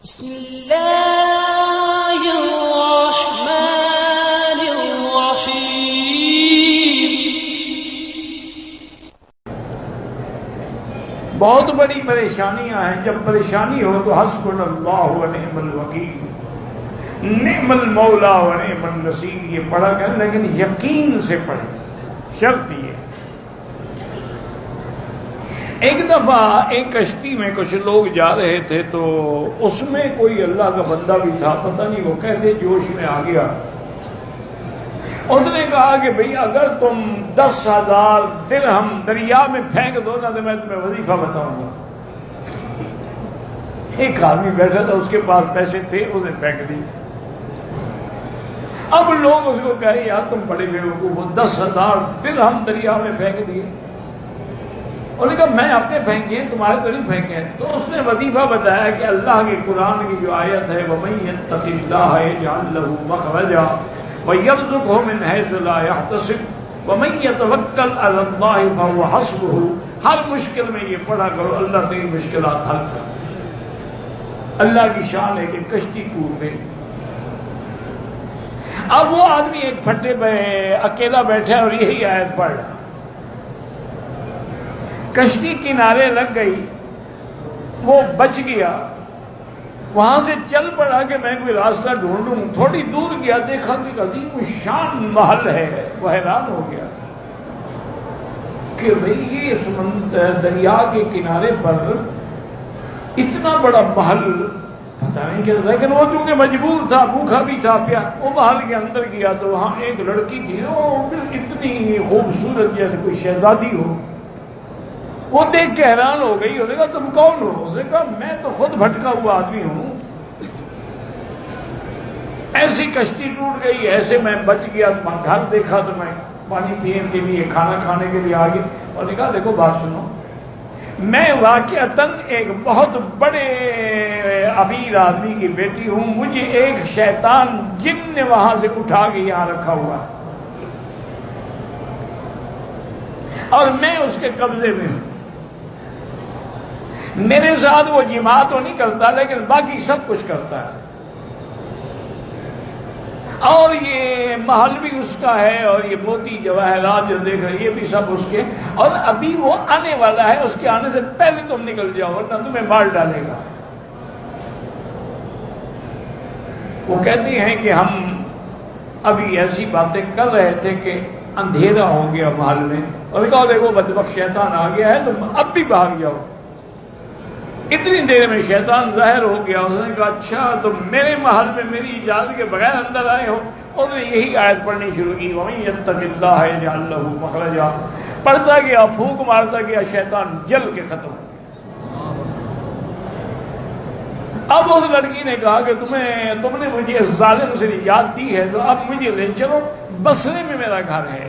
بسم اللہ الرحمن الرحیم۔ بہت بڑی پریشانیاں ہیں، جب پریشانی ہو تو حسبنا اللہ و نعم الوکیل، نعم المولا و نعم النصیر یہ پڑھا کریں، لیکن یقین سے پڑھیں، شرط یہ۔ ایک دفعہ ایک کشتی میں کچھ لوگ جا رہے تھے تو اس میں کوئی اللہ کا بندہ بھی تھا، پتہ نہیں وہ کیسے جوش میں آ گیا۔ اس نے کہا کہ بھئی اگر تم 10,000 درہم دریا میں پھینک دو نا تو میں تمہیں وظیفہ بتاؤں گا۔ ایک آدمی بیٹھا تھا، اس کے پاس پیسے تھے، اس نے پھینک دی۔ اب لوگ اس کو کہے یار تم بڑے بیوقوف ہو، 10,000 درہم دریا میں پھینک دیے۔ انہوں نے کہا میں اپنے پھینکے ہیں، تمہارے تو نہیں پھینکے ہیں۔ تو اس نے وظیفہ بتایا کہ اللہ کے قرآن کی جو آیت ہے وَمَن يَتَّقِ اللَّهَ يَجْعَل لَّهُ مَخْرَجًا وَيَرْزُقْهُ مِنْ حَيْثُ لَا يَحْتَسِبُ وَمَن يَتَوَكَّلْ عَلَى اللَّهِ فَهُوَ حَسْبُهُ۔ ہر مشکل میں یہ پڑھا کرو، اللہ تیری مشکلات حل کر۔ اللہ کی شان ہے کہ کشتی ٹوٹ گئی۔ اب وہ آدمی ایک پھٹے پہ اکیلا بیٹھا اور یہی آیت پڑھ رہا، کشتی کنارے لگ گئی، وہ بچ گیا، وہاں سے چل پڑا کہ میں کوئی راستہ ڈھونڈوں۔ تھوڑی دور گیا، دیکھا کہ عظیم الشان محل ہے، وہ حیران ہو گیا کہ بھئی یہ سمندر دریا کے کنارے پر اتنا بڑا محل پتہ نہیں کیا، لیکن وہ چونکہ مجبور تھا، بھوکا بھی تھا، وہ محل کے اندر گیا تو وہاں ایک لڑکی تھی، وہ اتنی خوبصورت جیسے کوئی شہزادی ہو۔ وہ دیکھ کے حیران ہو گئی، انہوں نے کہا تم کون ہو؟ اس نے کہا میں تو خود بھٹکا ہوا آدمی ہوں، ایسی کشتی ٹوٹ گئی، ایسے میں بچ گیا، گھر دیکھا تو میں پانی پینے کے لیے، کھانا کھانے کے لیے آ گیا۔ اور نے کہا دیکھو بات سنو، میں واقعتاً ایک بہت بڑے امیر آدمی کی بیٹی ہوں، مجھے ایک شیطان جن نے وہاں سے اٹھا کے یہاں رکھا ہوا ہے اور میں اس کے قبضے میں ہوں۔ میرے ساتھ وہ جماع تو نہیں کرتا لیکن باقی سب کچھ کرتا ہے، اور یہ محل بھی اس کا ہے، اور یہ موتی جواہرات جو دیکھ رہے یہ بھی سب اس کے، اور ابھی وہ آنے والا ہے، اس کے آنے سے پہلے تم نکل جاؤ ورنہ تمہیں مار ڈالے گا۔ وہ کہتے ہیں کہ ہم ابھی ایسی باتیں کر رہے تھے کہ اندھیرا ہو گیا محل میں، اور کہا دیکھو بدبخت شیطان آ گیا ہے، تم اب بھی بھاگ جاؤ۔ اتنی دیر میں شیطان ظاہر ہو گیا، اس نے کہا اچھا تم میرے محل میں میری اجازت کے بغیر اندر آئے ہو؟ اور نے یہی آیت پڑھنی شروع کی وَمَن يَتَّقِ اللَّهَ يَجْعَل لَّهُ مَخْرَجًا۔ پڑھتا گیا، پھونک مارتا گیا، شیطان جل کے ختم۔ اب اس لڑکی نے کہا کہ تم نے مجھے اس ظالم سے نجات دی ہے تو اب مجھے لے چلو، بصرے میں میرا گھر ہے،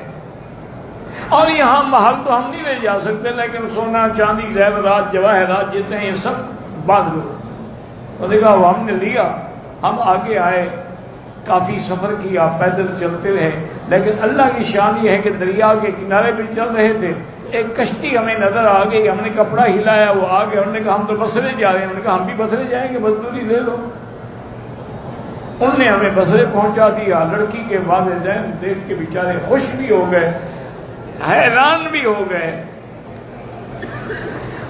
اور یہاں محل تو ہم نہیں لے جا سکتے لیکن سونا چاندی زیورات جواہرات جتنے ہیں یہ سب باندھ لو۔ اور دیکھا وہ ہم نے لیا، ہم آگے آئے، کافی سفر کیا، پیدل چلتے رہے، لیکن اللہ کی شان یہ ہے کہ دریا کے کنارے پہ چل رہے تھے، ایک کشتی ہمیں نظر آ گئی، ہم نے کپڑا ہلایا، وہ آ گئے، انہوں نے کہا ہم تو بصرے جا رہے ہیں، انہوں نے کہا ہم بھی بصرے جائیں گے، مزدوری لے لو۔ انہوں نے ہمیں بصرے پہنچا دیا۔ لڑکی کے والدین دیکھ کے بیچارے خوش بھی ہو گئے، حیران بھی ہو گئے۔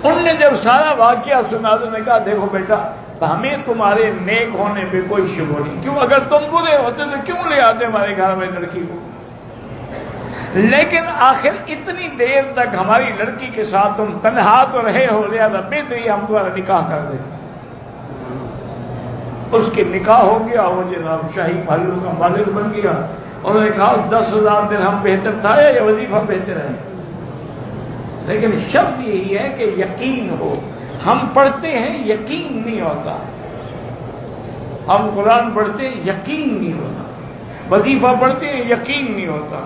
انہوں نے جب سارا واقعہ سنا تو نے کہا دیکھو بیٹا ہمیں تمہارے نیک ہونے پہ کوئی شبہ نہیں، کیوں اگر تم برے ہوتے تو کیوں لے آتے ہمارے گھر میں لڑکی کو؟ لیکن آخر اتنی دیر تک ہماری لڑکی کے ساتھ تم تنہا تو رہے ہو، لہذا بہتری ہم تمہارا نکاح کر دیں۔ اس کے نکاح ہو گیا، وہ جناب شاہی محلوں کا مالک بن گیا۔ انہوں نے کہا 10,000 درہم بہتر تھا یا وظیفہ بہتر ہے؟ لیکن شرط یہی ہے کہ یقین ہو۔ ہم پڑھتے ہیں یقین نہیں ہوتا، ہم قرآن پڑھتے ہیں یقین نہیں ہوتا، وظیفہ پڑھتے ہیں یقین نہیں ہوتا۔